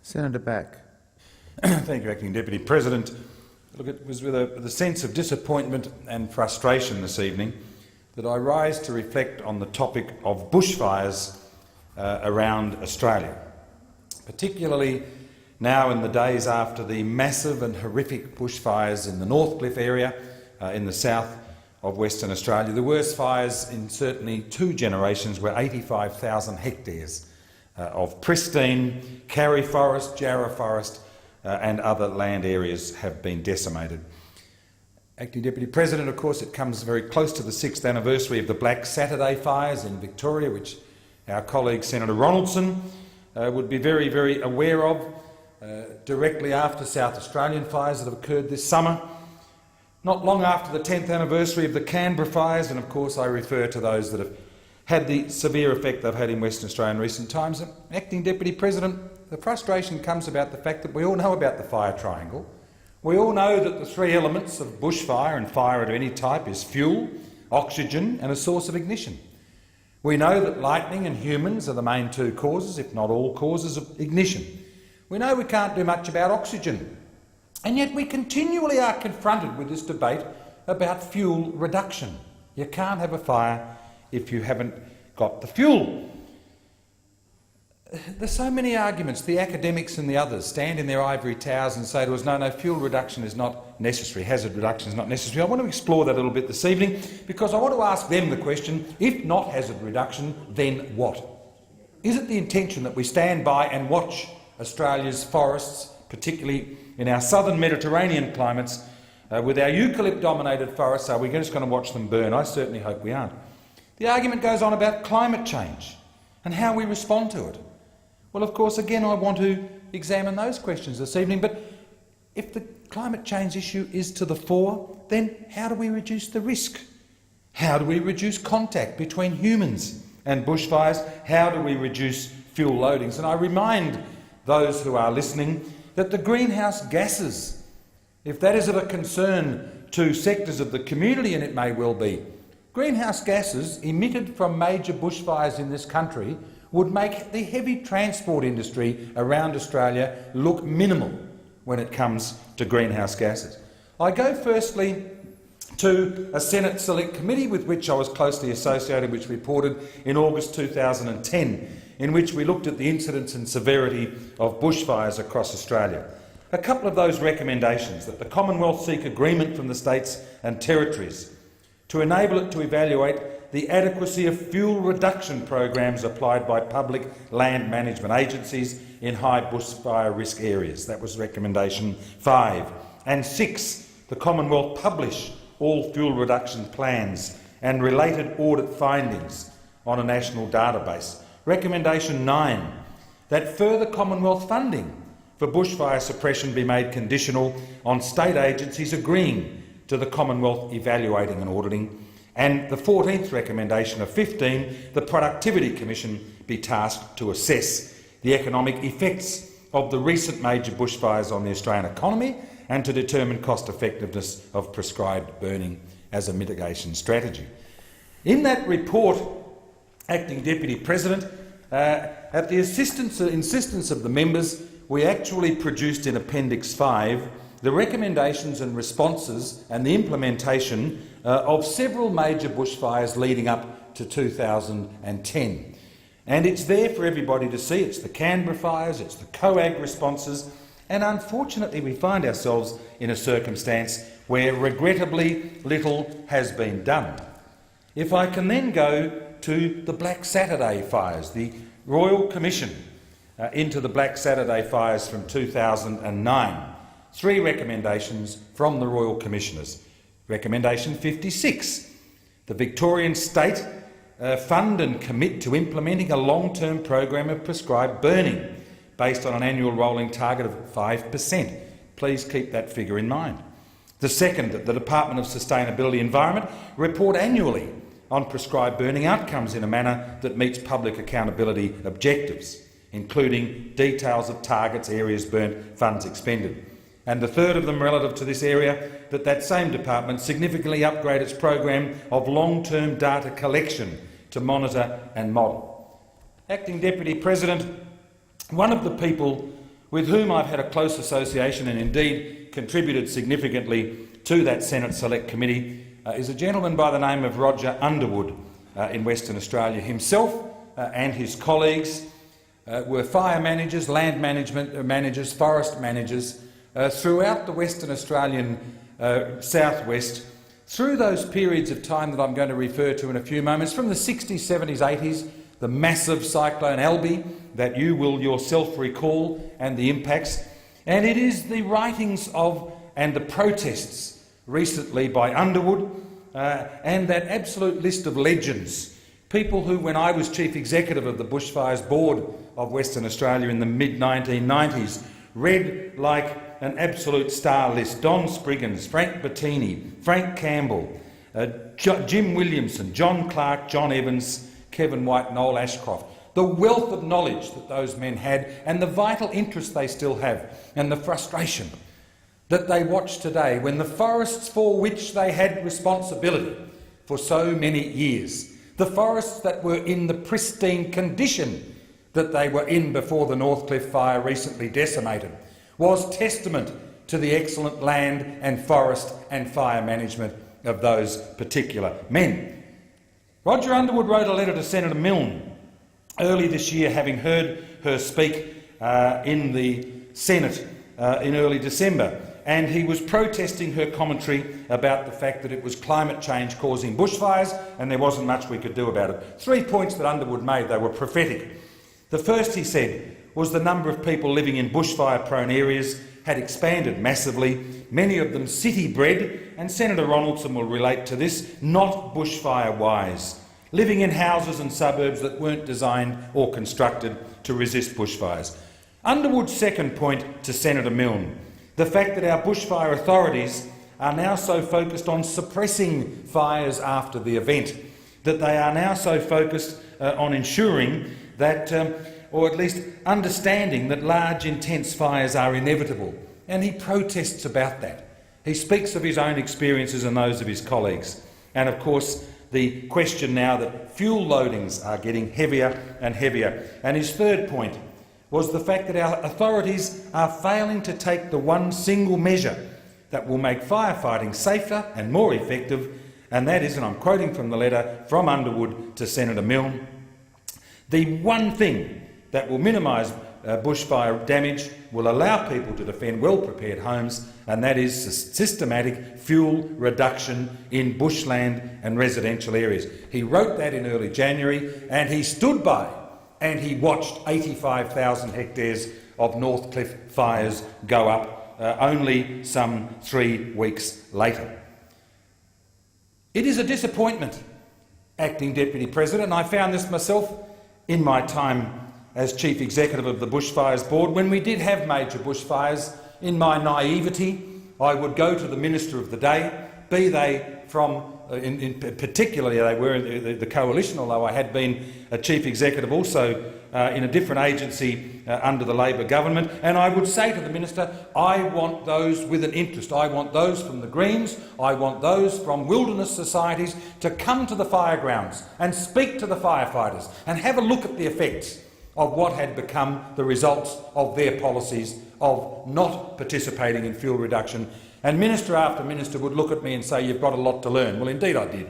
Senator Back. Thank you, Acting Deputy President. Look, it was with a sense of disappointment and frustration this evening that I rise to reflect on the topic of bushfires around Australia, particularly now in the days after the massive and horrific bushfires in the Northcliffe area in the south of Western Australia. The worst fires in certainly 2 generations, where 85,000 hectares of pristine Karri forest, Jarrah forest and other land areas have been decimated. Acting Deputy President, of course, it comes very close to the 6th anniversary of the Black Saturday fires in Victoria, which our colleague Senator Ronaldson would be very, very aware of, directly after South Australian fires that have occurred this summer. Not long after the 10th anniversary of the Canberra fires, and of course I refer to those that have had the severe effect they've had in Western Australia in recent times. Acting Deputy President, the frustration comes about the fact that we all know about the fire triangle. We all know that the 3 elements of bushfire and fire of any type is fuel, oxygen and a source of ignition. We know that lightning and humans are the main 2 causes, if not all causes, of ignition. We know we can't do much about oxygen, and yet we continually are confronted with this debate about fuel reduction. You can't have a fire if you haven't got the fuel. There's so many arguments. The academics and the others stand in their ivory towers and say to us, no, fuel reduction is not necessary, hazard reduction is not necessary. I want to explore that a little bit this evening because I want to ask them the question, if not hazard reduction, then what? Is it the intention that we stand by and watch Australia's forests, particularly in our southern Mediterranean climates, with our eucalypt-dominated forests, are we just going to watch them burn? I certainly hope we aren't. The argument goes on about climate change and how we respond to it. Well, of course, again, I want to examine those questions this evening, but if the climate change issue is to the fore, then how do we reduce the risk? How do we reduce contact between humans and bushfires? How do we reduce fuel loadings? And I remind those who are listening that the greenhouse gases, if that is of a concern to sectors of the community, and it may well be, greenhouse gases emitted from major bushfires in this country would make the heavy transport industry around Australia look minimal when it comes to greenhouse gases. I go firstly to a Senate Select Committee with which I was closely associated, which reported in August 2010, in which we looked at the incidence and severity of bushfires across Australia. A couple of those recommendations: that the Commonwealth seek agreement from the states and territories to enable it to evaluate the adequacy of fuel reduction programs applied by public land management agencies in high bushfire risk areas. That was recommendation 5. And 6, the Commonwealth publish all fuel reduction plans and related audit findings on a national database. Recommendation 9, that further Commonwealth funding for bushfire suppression be made conditional on state agencies agreeing to the Commonwealth evaluating and auditing. And the 14th recommendation of 15, the Productivity Commission be tasked to assess the economic effects of the recent major bushfires on the Australian economy and to determine cost-effectiveness of prescribed burning as a mitigation strategy. In that report, Acting Deputy President, at the insistence of the members, we actually produced in Appendix 5 the recommendations and responses and the implementation of several major bushfires leading up to 2010. And it's there for everybody to see. It's the Canberra fires, it's the COAG responses, and unfortunately we find ourselves in a circumstance where regrettably little has been done. If I can then go to the Black Saturday fires, the Royal Commission into the Black Saturday fires from 2009. 3 recommendations from the Royal Commissioners. Recommendation 56. The Victorian State fund and commit to implementing a long-term program of prescribed burning based on an annual rolling target of 5%. Please keep that figure in mind. The second, that the Department of Sustainability Environment report annually on prescribed burning outcomes in a manner that meets public accountability objectives, including details of targets, areas burnt, funds expended. And the third of them, relative to this area, that same department significantly upgrade its program of long-term data collection to monitor and model. Acting Deputy President, one of the people with whom I've had a close association and indeed contributed significantly to that Senate Select Committee, is a gentleman by the name of Roger Underwood in Western Australia. Himself and his colleagues were fire managers, land management managers, forest managers throughout the Western Australian southwest through those periods of time that I'm going to refer to in a few moments, from the 60s, 70s, 80s, the massive cyclone Albie that you will yourself recall, and the impacts. And it is the writings of and the protests recently by Underwood and that absolute list of legends, people who, when I was Chief Executive of the Bushfires Board of Western Australia in the mid-1990s, read like an absolute star list: Don Spriggins, Frank Bettini, Frank Campbell, Jim Williamson, John Clark, John Evans, Kevin White, Noel Ashcroft. The wealth of knowledge that those men had, and the vital interest they still have, and the frustration that they watch today when the forests for which they had responsibility for so many years, the forests that were in the pristine condition that they were in before the Northcliffe fire recently decimated, was testament to the excellent land and forest and fire management of those particular men. Roger Underwood wrote a letter to Senator Milne early this year, having heard her speak in the Senate in early December, and he was protesting her commentary about the fact that it was climate change causing bushfires and there wasn't much we could do about it. 3 points that Underwood made, they were prophetic. The first, he said, was the number of people living in bushfire-prone areas had expanded massively, many of them city-bred, and Senator Ronaldson will relate to this, not bushfire-wise, living in houses and suburbs that weren't designed or constructed to resist bushfires. Underwood's second point to Senator Milne, the fact that our bushfire authorities are now so focused on suppressing fires after the event, that they are now so focused on ensuring that, or at least understanding that large intense fires are inevitable. And he protests about that. He speaks of his own experiences and those of his colleagues. And of course, the question now that fuel loadings are getting heavier and heavier. And his third point was the fact that our authorities are failing to take the one single measure that will make firefighting safer and more effective, and that is, and I'm quoting from the letter from Underwood to Senator Milne, the one thing that will minimise bushfire damage, will allow people to defend well-prepared homes, and that is systematic fuel reduction in bushland and residential areas. He wrote that in early January, and he stood by and he watched 85,000 hectares of Northcliffe fires go up only some 3 weeks later. It is a disappointment, Acting Deputy President, and I found this myself in my time as Chief Executive of the Bushfires Board. When we did have major bushfires, in my naivety, I would go to the Minister of the day, be they from, particularly they were the Coalition, although I had been a Chief Executive also in a different agency under the Labor government, and I would say to the Minister, I want those with an interest. I want those from the Greens, I want those from wilderness societies to come to the firegrounds and speak to the firefighters and have a look at the effects of what had become the results of their policies of not participating in fuel reduction. And minister after minister would look at me and say, you've got a lot to learn. Well, indeed I did.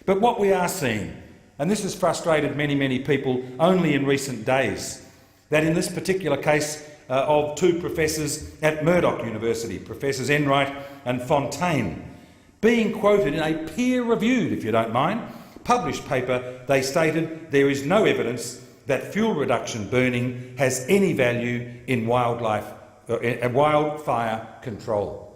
But what we are seeing, and this has frustrated many, many people only in recent days, that in this particular case of 2 professors at Murdoch University, Professors Enright and Fontaine, being quoted in a peer-reviewed, if you don't mind, published paper, they stated there is no evidence that fuel reduction burning has any value in wildfire control.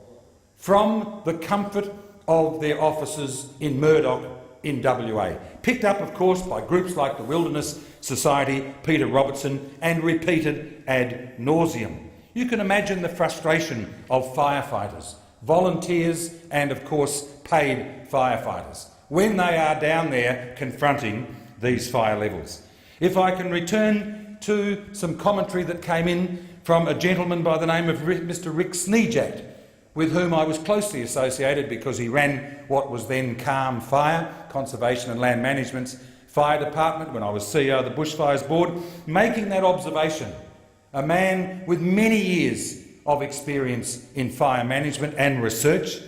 From the comfort of their offices in Murdoch in WA, picked up, of course, by groups like the Wilderness Society, Peter Robertson, and repeated ad nauseum. You can imagine the frustration of firefighters, volunteers and, of course, paid firefighters when they are down there confronting these fire levels. If I can return to some commentary that came in from a gentleman by the name of Mr. Rick Sneejat, with whom I was closely associated because he ran what was then CALM Fire, Conservation and Land Management's fire department when I was CEO of the Bushfires Board, making that observation a man with many years of experience in fire management and research,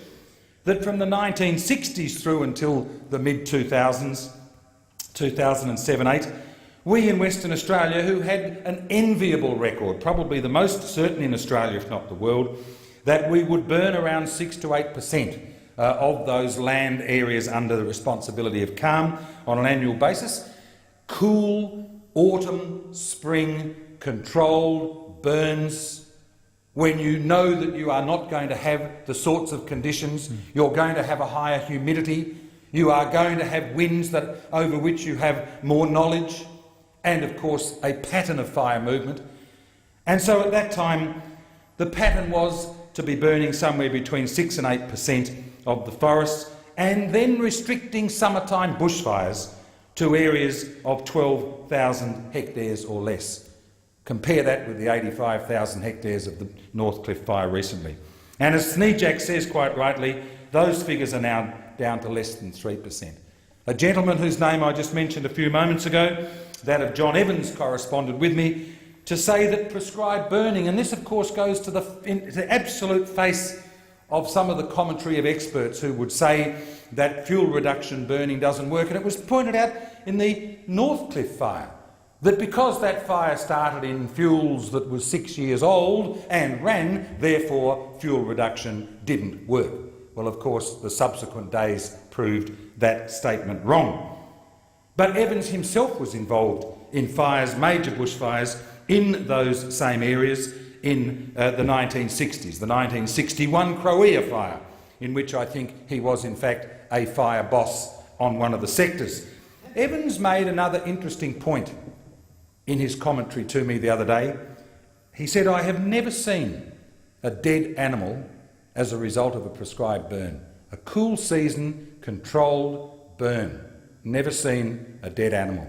that from the 1960s through until the mid-2000s, 2007-8, we in Western Australia, who had an enviable record, probably the most certain in Australia, if not the world, that we would burn around 6 to 8% of those land areas under the responsibility of CALM on an annual basis. Cool, autumn, spring, controlled burns, when you know that you are not going to have the sorts of conditions, you're going to have a higher humidity, you are going to have winds over which you have more knowledge, and of course a pattern of fire movement. And so at that time the pattern was to be burning somewhere between 6 and 8% of the forests, and then restricting summertime bushfires to areas of 12,000 hectares or less. Compare that with the 85,000 hectares of the Northcliffe fire recently. And as Sneejak says quite rightly, those figures are now down to less than 3%. A gentleman whose name I just mentioned a few moments ago, that of John Evans, corresponded with me to say that prescribed burning, and this of course goes to the absolute face of some of the commentary of experts who would say that fuel reduction burning doesn't work, and it was pointed out in the Northcliffe fire that because that fire started in fuels that was 6 years old and ran, therefore fuel reduction didn't work. Well, of course, the subsequent days proved that statement wrong. But Evans himself was involved in fires, major bushfires, in those same areas in the 1960s, the 1961 Croea fire, in which I think he was in fact a fire boss on one of the sectors. Evans made another interesting point in his commentary to me the other day. He said, "I have never seen a dead animal as a result of a prescribed burn. A cool season, controlled burn. Never seen a dead animal."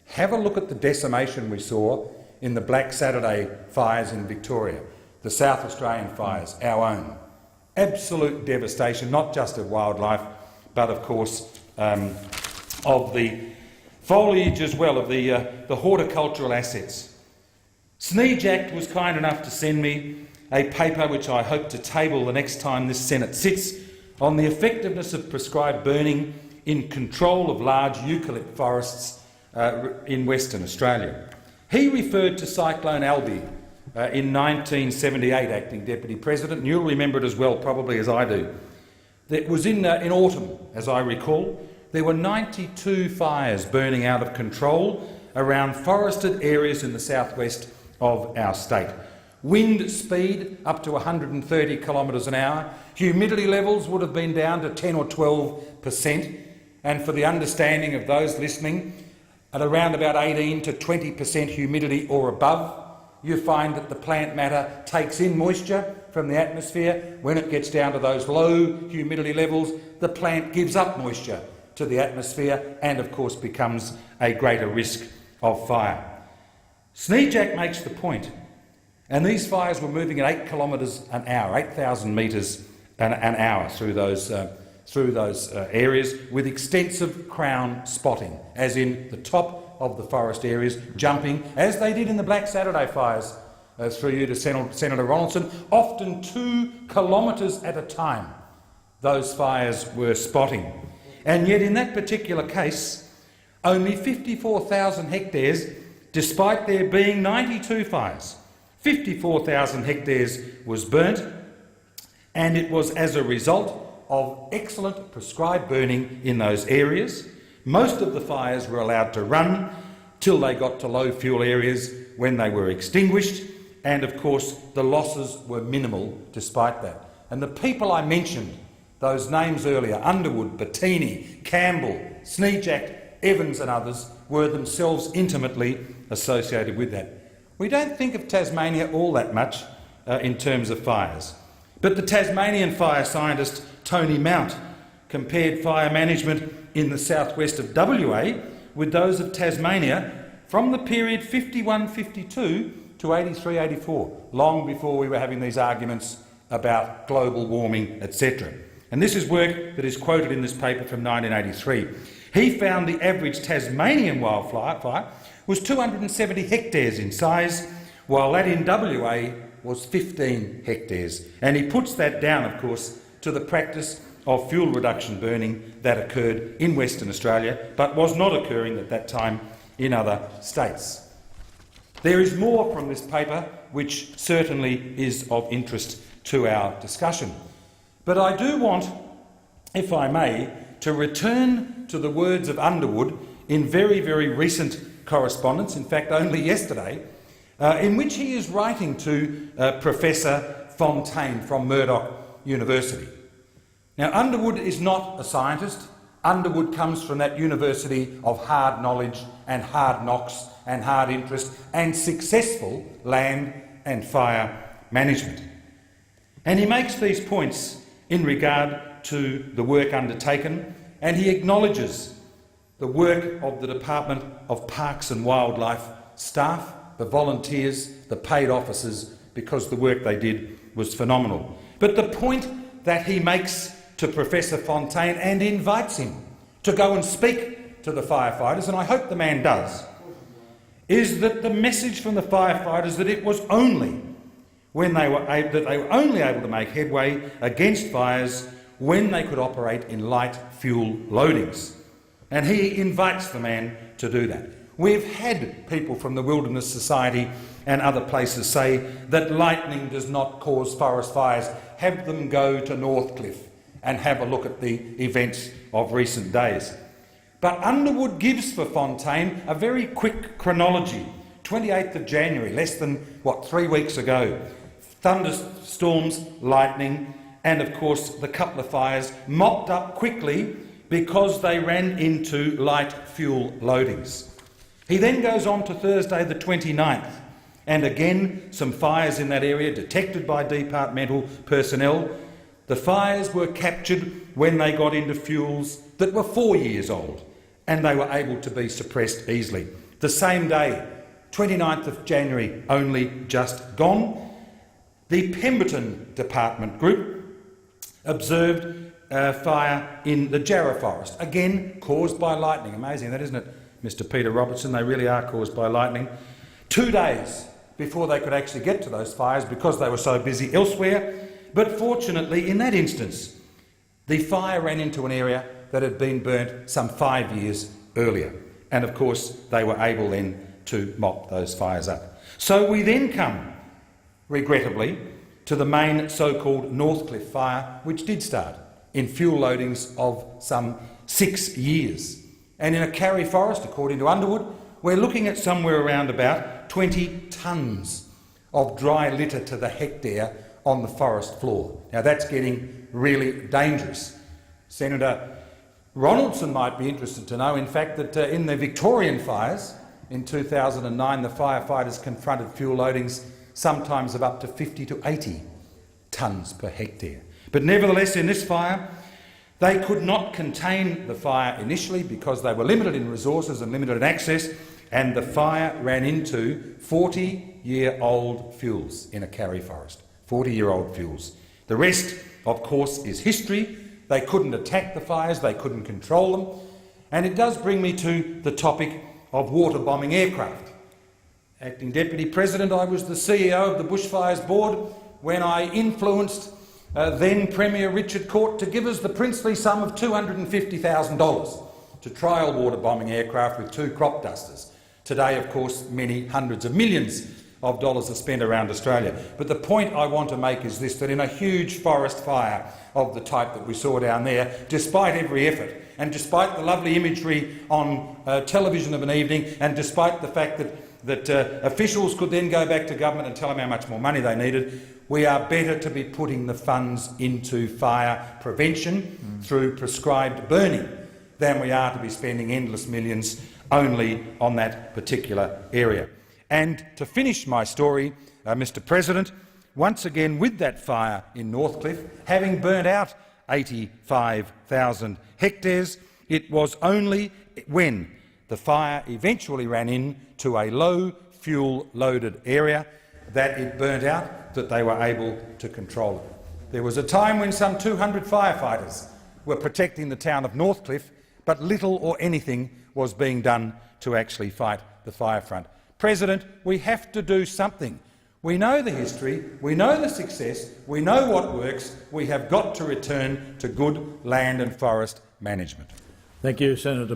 Have a look at the decimation we saw in the Black Saturday fires in Victoria, the South Australian fires, our own. Absolute devastation, not just of wildlife, but of course of the foliage as well, of the horticultural assets. Sneejak was kind enough to send me a paper which I hope to table the next time this Senate sits, on the effectiveness of prescribed burning in control of large eucalypt forests in Western Australia. He referred to Cyclone Alby in 1978, acting Deputy President, and you'll remember it as well probably as I do. It was in autumn, as I recall. There were 92 fires burning out of control around forested areas in the southwest of our state. Wind speed up to 130 kilometres an hour. Humidity levels would have been down to 10 or 12%. And for the understanding of those listening, at around about 18 to 20% humidity or above, you find that the plant matter takes in moisture from the atmosphere. When it gets down to those low humidity levels, the plant gives up moisture to the atmosphere and of course becomes a greater risk of fire. Sneejak makes the point, and these fires were moving at 8 kilometres an hour, 8,000 metres an hour through those areas, with extensive crown spotting, as in the top of the forest areas, jumping, as they did in the Black Saturday fires, through you to Senator Ronaldson, often 2 kilometres at a time. Those fires were spotting. And yet in that particular case, only 54,000 hectares, despite there being 92 fires, 54,000 hectares was burnt, and it was as a result of excellent prescribed burning in those areas. Most of the fires were allowed to run till they got to low fuel areas when they were extinguished, and of course the losses were minimal despite that. And the people I mentioned, those names earlier, Underwood, Bettini, Campbell, Sneejak, Evans and others, were themselves intimately associated with that. We don't think of Tasmania all that much in terms of fires, but the Tasmanian fire scientist Tony Mount compared fire management in the southwest of WA with those of Tasmania from the period 51-52 to 83-84, long before we were having these arguments about global warming, etc. And this is work that is quoted in this paper from 1983. He found the average Tasmanian wildfire was 270 hectares in size, while that in WA was 15 hectares. And he puts that down, of course, to the practice of fuel reduction burning that occurred in Western Australia, but was not occurring at that time in other states. There is more from this paper which certainly is of interest to our discussion. But I do want, if I may, to return to the words of Underwood in very, very recent correspondence, in fact only yesterday, in which he is writing to Professor Fontaine from Murdoch University. Now, Underwood is not a scientist. Underwood comes from that university of hard knowledge and hard knocks and hard interest and successful land and fire management. And he makes these points in regard to the work undertaken, and he acknowledges the work of the Department of Parks and Wildlife staff, the volunteers, the paid officers, because the work they did was phenomenal. But the point that he makes to Professor Fontaine and invites him to go and speak to the firefighters, and I hope the man does, is that the message from the firefighters that it was only when they were only able to make headway against fires when they could operate in light fuel loadings. And he invites the man to do that. We've had people from the Wilderness Society and other places say that lightning does not cause forest fires. Have them go to Northcliffe and have a look at the events of recent days. But Underwood gives for Fontaine a very quick chronology. 28th of January, less than, 3 weeks ago. Thunderstorms, lightning, and of course the couple of fires mopped up quickly because they ran into light fuel loadings. He then goes on to Thursday the 29th, and again some fires in that area detected by departmental personnel. The fires were captured when they got into fuels that were 4 years old, and they were able to be suppressed easily. The same day, 29th of January, only just gone, the Pemberton Department group observed fire in the Jarrah forest, again caused by lightning. Amazing that, isn't it, Mr. Peter Robertson? They really are caused by lightning. 2 days before they could actually get to those fires because they were so busy elsewhere. But fortunately, in that instance, the fire ran into an area that had been burnt some 5 years earlier. And of course, they were able then to mop those fires up. So we then come, regrettably, to the main so-called Northcliffe fire, which did start in fuel loadings of some 6 years. And in a Karri forest, according to Underwood, we're looking at somewhere around about 20 tonnes of dry litter to the hectare on the forest floor. Now that's getting really dangerous. Senator Ronaldson might be interested to know, in fact, that in the Victorian fires in 2009, the firefighters confronted fuel loadings sometimes of up to 50 to 80 tonnes per hectare. But nevertheless, in this fire, they could not contain the fire initially because they were limited in resources and limited in access, and the fire ran into 40-year-old fuels in a Karri forest. 40-year-old fuels. The rest, of course, is history. They couldn't attack the fires, they couldn't control them. And it does bring me to the topic of water bombing aircraft. Acting Deputy President, I was the CEO of the Bushfires Board when I influenced then Premier Richard Court to give us the princely sum of $250,000 to trial water bombing aircraft with 2 crop dusters. Today, of course, many hundreds of millions of dollars are spent around Australia. But the point I want to make is this, that in a huge forest fire of the type that we saw down there, despite every effort, and despite the lovely imagery on television of an evening, and despite the fact that officials could then go back to government and tell them how much more money they needed, we are better to be putting the funds into fire prevention through prescribed burning than we are to be spending endless millions only on that particular area. And to finish my story, Mr. President, once again with that fire in Northcliffe, having burnt out 85,000 hectares, it was only when the fire eventually ran into a low fuel loaded area that it burnt out that they were able to control it. There was a time when some 200 firefighters were protecting the town of Northcliffe, but little or anything was being done to actually fight the fire front. President, we have to do something. We know the history, we know the success, we know what works. We have got to return to good land and forest management. Thank you, Senator.